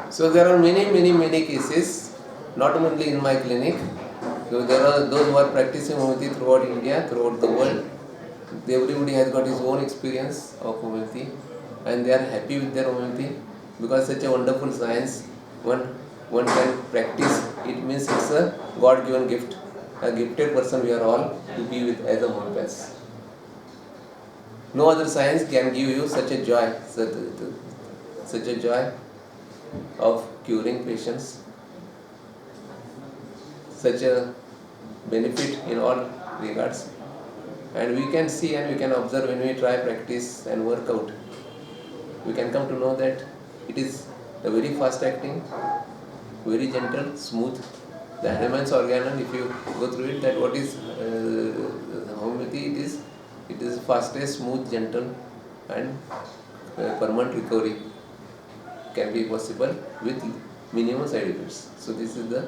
So there are many cases, not only in my clinic. So there are those who are practicing homeopathy throughout India, throughout the world. Everybody has got his own experience of homeopathy, and they are happy with their homeopathy because such a wonderful science. One one can practice. It means it's a God-given gift, a gifted person we are all to be with as a homeopaths. No other science can give you such a joy, such a joy of curing patients, such a benefit in all regards. And we can see and we can observe when we try practice and work out, we can come to know that it is a very fast acting, very gentle, smooth. The Hahnemann's organon, if you go through it, that what is homeopathy, it is fastest, smooth, gentle, and permanent recovery can be possible with minimum side effects. So this is the,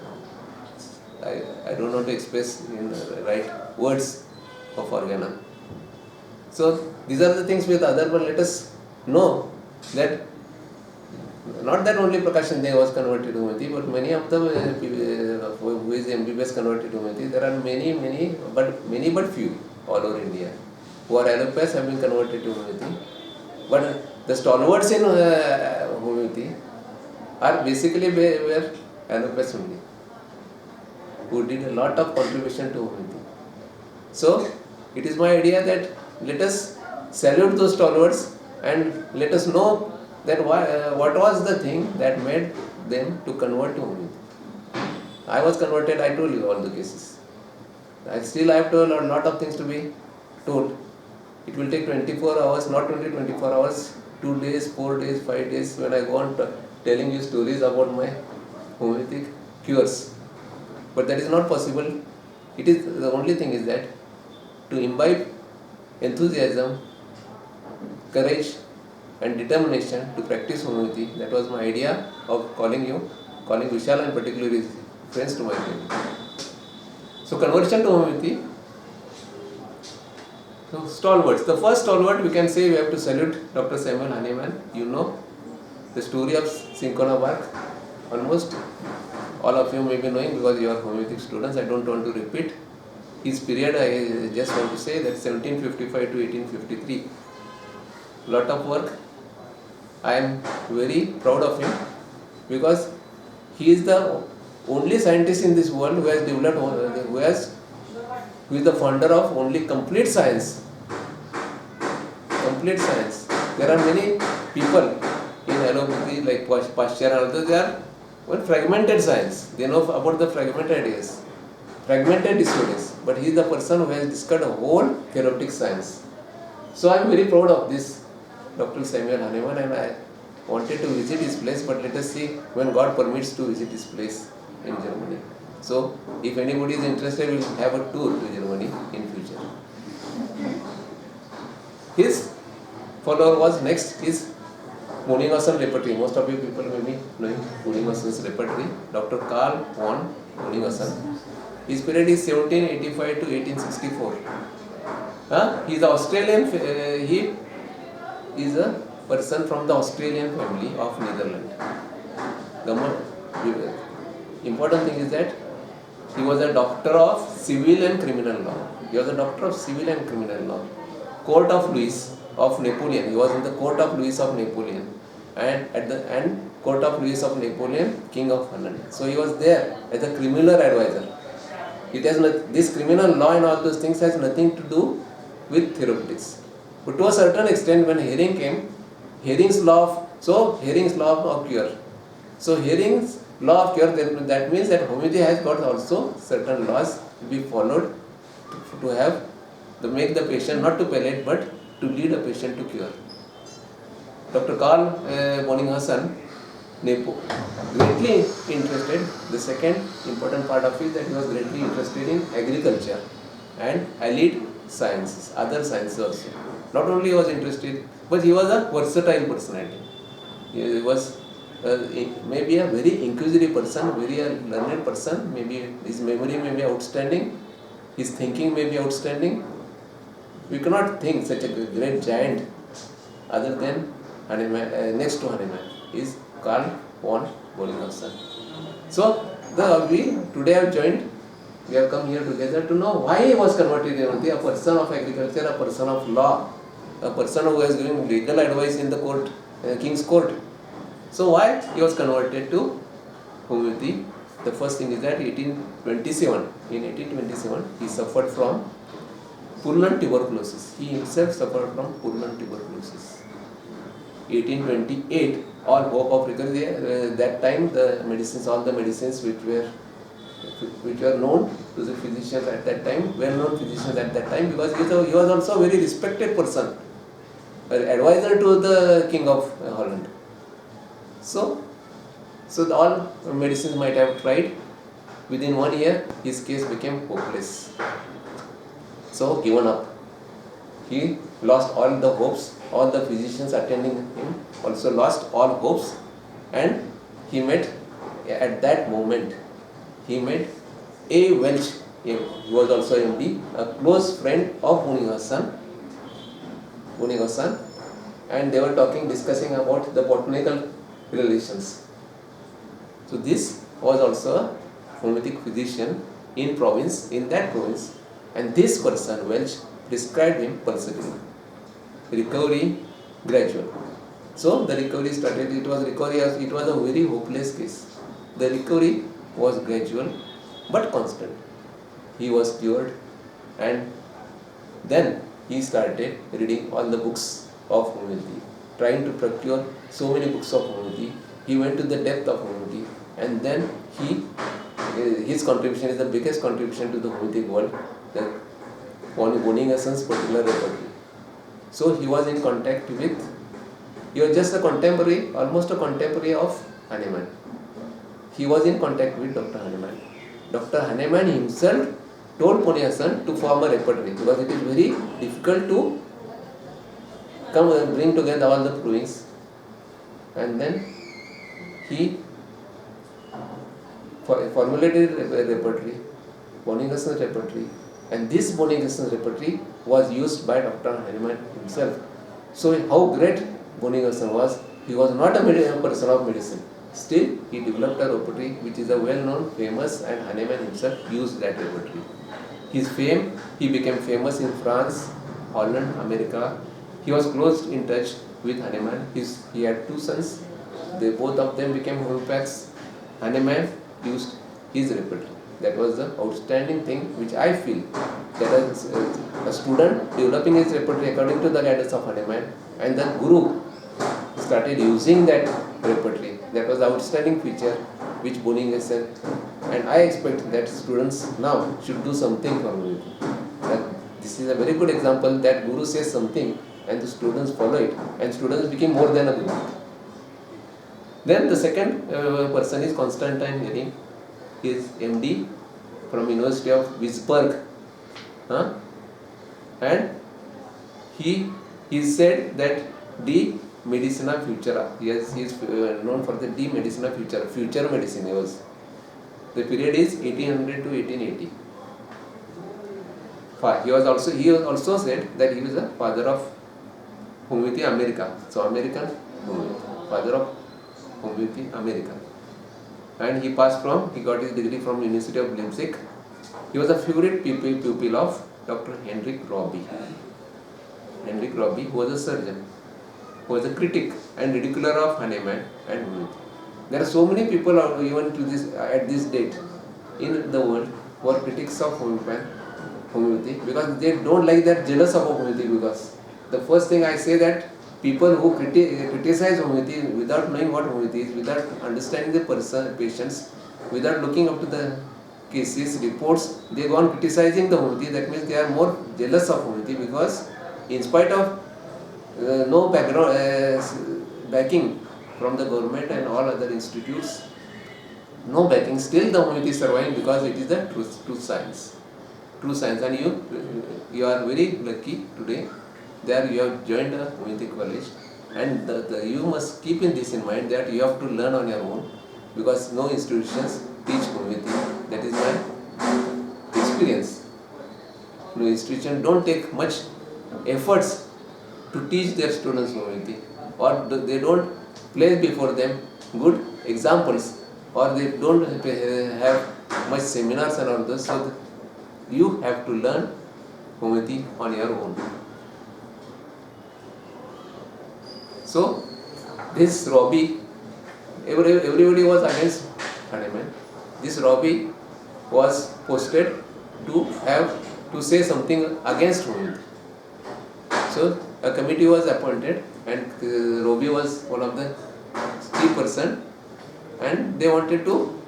I don't know to express in the right words of organon. So these are the things with other, but let us know that not that only Prakash Shinde was converted to homeopathy, but many of them who is MBBS converted to homeopathy. There are many but few all over India who are allopaths have been converted to homeopathy. But the stalwarts in homeopathy are basically were allopaths only, who did a lot of contribution to homeopathy. So it is my idea that let us salute those stalwarts and let us know that what was the thing that made them to convert to homeopathy. I was converted, I told you all the cases. I still have to a lot of things to be told. It will take 24 hours, not only 24 hours, 2 days, 4 days, 5 days when I go on telling you stories about my homeopathic cures. But that is not possible. It is the only thing is that to imbibe enthusiasm, courage and determination to practice homeopathy. That was my idea of calling Vishal and particularly his friends to my clinic. So conversion to homeopathy. So stalwarts. The first stalwart we can say we have to salute Dr. Samuel Hahnemann. You know the story of cinchona bark. Almost all of you may be knowing because you are homeopathic students. I don't want to repeat his period. I just want to say that 1755 to 1853. Lot of work. I am very proud of him because he is the only scientist in this world who has developed, who is the founder of only complete science. Complete science. There are many people in allopathy like Pasteur and others, they are fragmented science. They know about the fragmented ideas, fragmented disorders. But he is the person who has discovered a whole therapeutic science. So I am very proud of this Dr. Samuel Hahnemann, and I wanted to visit his place, but let us see when God permits to visit his place in Germany. So if anybody is interested, we will have a tour to Germany in future. His follower was next is Moninghausen repertory. Most of you people may be knowing Moninghausen's repertory. Dr. Karl von Moninghausen. His period is 1785 to 1864. He is Australian. He is a person from the Australian family of Netherlands. The important thing is that he was a doctor of civil and criminal law. He was a doctor of civil and criminal law. Court of Louis of Napoleon. He was in the court of Louis of Napoleon, and at the end, court of Louis of Napoleon, King of Holland. So he was there as a criminal advisor. It has this criminal law and all those things has nothing to do with therapeutics. But to a certain extent, when Hering came, Hering's law of cure. So Hering's law of cure, that means that homeopathy has got also certain laws to be followed to have to make the patient not to palliate but to lead a patient to cure. Dr. Karl Moninghausen, greatly interested. The second important part of it is that he was greatly interested in agriculture and allied sciences, other sciences also. Not only he was interested, but he was a versatile personality. He was maybe a very inquisitive person, very learned person. Maybe his memory may be outstanding, his thinking may be outstanding. We cannot think such a great giant other than Hahnemann, next to Hahnemann is Karl von Boningerson. So we today have joined. We have come here together to know why he was converted into a person of agriculture, a person of law, a person who was giving legal advice in the court, king's court. So why he was converted to homeopathy? The first thing is that 1827. In 1827, he suffered from purulent tuberculosis. He himself suffered from purulent tuberculosis. 1828, all hope of recovery. That time, the medicines, all the medicines which were known to the physicians at that time, well-known physicians at that time, because he was also a very respected person, an advisor to the King of Holland. So all medicines might have tried. Within 1 year, his case became hopeless. So given up. He lost all the hopes. All the physicians attending him also lost all hopes, and he met at that moment. He met A. Welch, who was also MD, a close friend of Boningerson, and they were discussing about the botanical relations. So this was also a homeopathic physician in that province, and this person, Welch, prescribed him pulsatile. Recovery gradual. So the recovery started. It was a very hopeless case. The recovery was gradual but constant. He was cured, and then he started reading all the books of homeopathy, trying to procure so many books of homeopathy. He went to the depth of homeopathy, and then his contribution is the biggest contribution to the homeopathic world, the Boningerson's particular repertoire. So he was in contact with, he was just almost a contemporary of Hahnemann. He was in contact with Dr. Hahnemann. Dr. Hahnemann himself told Boningerson to form a repertory, because it is very difficult to come and bring together all the provings. And then he formulated a repertory, Boningerson's repertory, and this Boningerson's repertory was used by Dr. Hahnemann himself. So how great Boningerson was! He was not a person of medicine. Still, he developed a repertory which is a well-known, famous, and Hahnemann himself used that repertory. His fame, he became famous in France, Holland, America. He was close in touch with Hahnemann. He had two sons. Both of them became homeopaths. Hahnemann used his repertory. That was the outstanding thing which I feel, that a student developing his repertory according to the guidance of Hahnemann, and the guru started using that repertory. That was the outstanding feature which Boningerson, and I expect that students now should do something for me. This is a very good example that guru says something and the students follow it, and students became more than a guru. Then the second person is Constantine Hering. He is MD from University of Wiesbaden, and he said that De Medicina Futura. Yes, he is known for the De Medicina Futura, future medicine. The period is 1800 to 1880. He also said that he was a father of homeopathy America. So American homeopathy, father of homeopathy America. And he got his degree from University of Leipzig. He was a favorite pupil of Dr. Henrik Robbie. Henrik Robbie, who was a surgeon, who was a critic and ridiculer of Hahnemann and homeopathy. There are so many people even at this date in the world who are critics of homeopathy, because they don't like that, jealous of homeopathy. Because the first thing I say, that people who criticize homeopathy without knowing what homeopathy is, without understanding the patients, without looking up to the cases, reports, they go on criticizing the homeopathy. That means they are more jealous of homeopathy, because in spite of no backing from the government and all other institutes, no backing, still the homeopathy is surviving, because it is the true science. And you are very lucky today. There you have joined a homeopathic college, and you must keep this in mind, that you have to learn on your own, because no institutions teach homeopathy. That is my experience. No institution don't take much efforts to teach their students homeopathy, or they don't place before them good examples, or they don't have much seminars and all this, so you have to learn homeopathy on your own. So this Robbie, everybody was against Hahnemann. This Robbie was posted to have to say something against homeopathy. So a committee was appointed, and Robbie was one of the key person, and they wanted to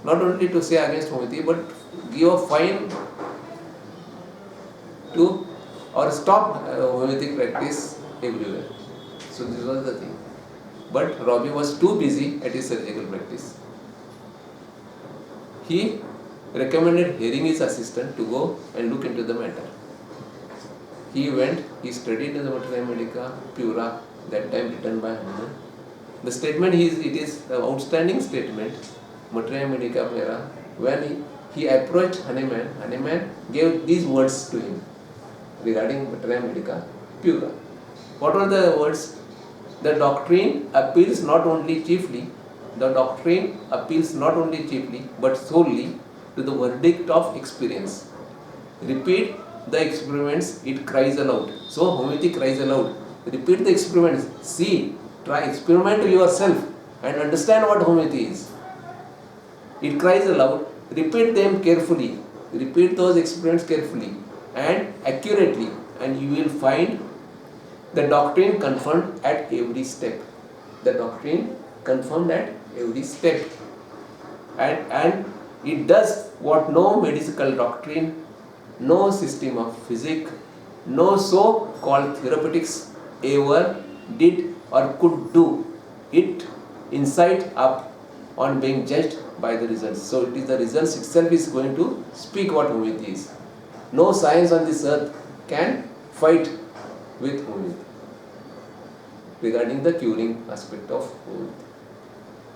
not only to say against homeopathy but give a fine to or stop homeopathic practice everywhere. So this was the thing. But Robbie was too busy at his surgical practice. He recommended hearing his assistant to go and look into the matter. He went, he studied in the Materia Medica Pura, that time written by Hahnemann. The statement it is an outstanding statement, Materia Medica Pura, when he approached Hahnemann, Hahnemann gave these words to him regarding Materia Medica Pura. What were the words? The doctrine appeals not only chiefly, but solely to the verdict of experience. Repeat the experiments, it cries aloud. So homeopathy cries aloud. Repeat the experiments. See, try, experiment yourself and understand what homeopathy is. It cries aloud. Repeat them carefully. Repeat those experiments carefully and accurately, and you will find the doctrine confirmed at every step. The doctrine confirmed at every step. And it does what no medical doctrine, no system of physics, no so-called therapeutics ever did or could do. It inside up on being judged by the results. So it is the results itself is going to speak what homeopathy is. No science on this earth can fight with homeopathy regarding the curing aspect of homeopathy.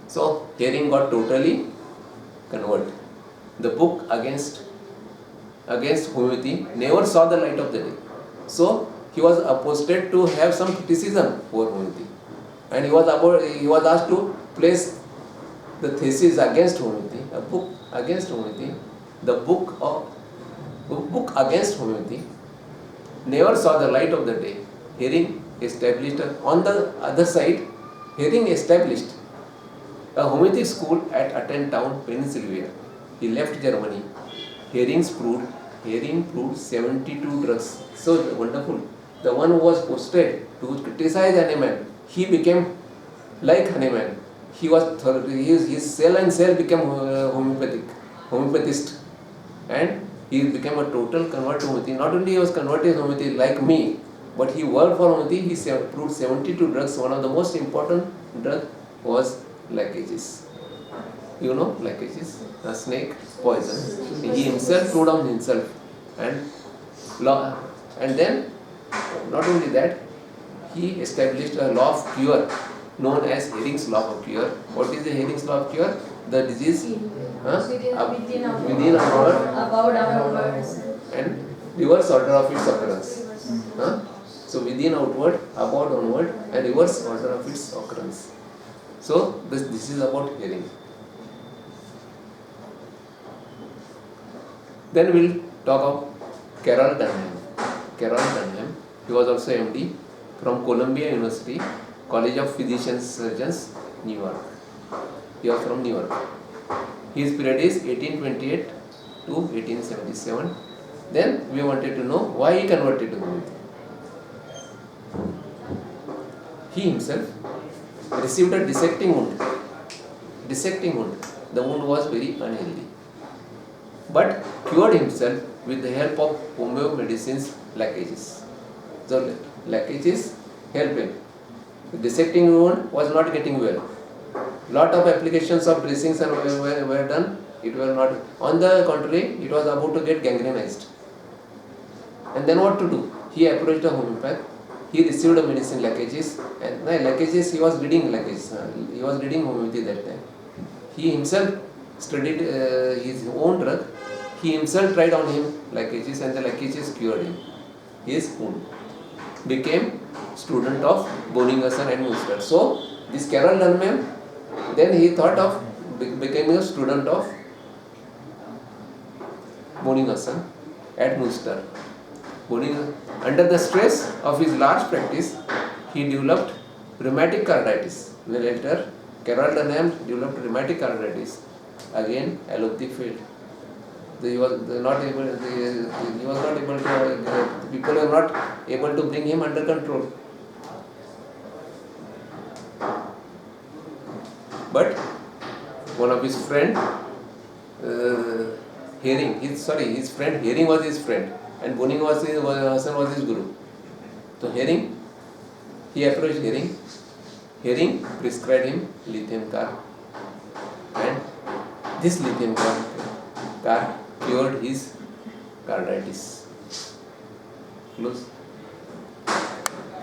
So hearing got totally converted. The book against homeopathy never saw the light of the day. So he was posted to have some criticism over homeopathy, and he was asked to place the thesis against homeopathy, a book against homeopathy. The book against homeopathy never saw the light of the day. Hearing established, on the other side, Hearing established a homeopathic school at Attentown, Pennsylvania. He left Germany. Hearing proved 72 drugs. So wonderful. The one who was posted to criticize Hahnemann, he became like Hahnemann. His cell and cell became homeopathist, and he became a total convert to homeopathy. Not only he was converted to homeopathy like me, but he worked for homeopathy. He proved 72 drugs. One of the most important drug was lackages. You know lackages, a snake poison. He himself proved on himself, and then not only that, he established a law of cure known as Hering's law of cure. What is the Hering's law of cure? The disease within an hour about downwards and reverse order of its occurrence. So within outward, about onward, and reverse order of its occurrence. So this is about hearing. Then we'll talk of Carol Dunham. He was also MD from Columbia University, College of Physicians Surgeons, New York. He was from New York. His period is 1828 to 1877. Then we wanted to know why he converted to homeopathy. He himself received a dissecting wound. The wound was very unhealthy, but cured himself with the help of homeo medicines, lackages. So lackages helped him. The dissecting wound was not getting well. Lot of applications of dressings were done. It was not. On the contrary, it was about to get gangrenized. And then what to do? He approached a homeopath. He received a medicine, lackages, and lackages, he was reading lackages. He was reading homeopathy that time. He himself studied his own drug. He himself tried on him lackages, and the lackages cured him. His wound. Became student of Boningerson and Munster. So This Carol Dunham, then he thought of becoming a student of Boninghassen at Munster. Under the stress of his large practice, he developed rheumatic carditis. Later, Carol Dunham developed rheumatic carditis. Again, allopathy failed. He was not able. He was not able to. People were not able to bring him under control. But one of his friend, his friend Hearing was his friend, and Boning was his guru. So he approached Hearing. Hearing prescribed him lithium car, and this lithium car cured his carditis. Close.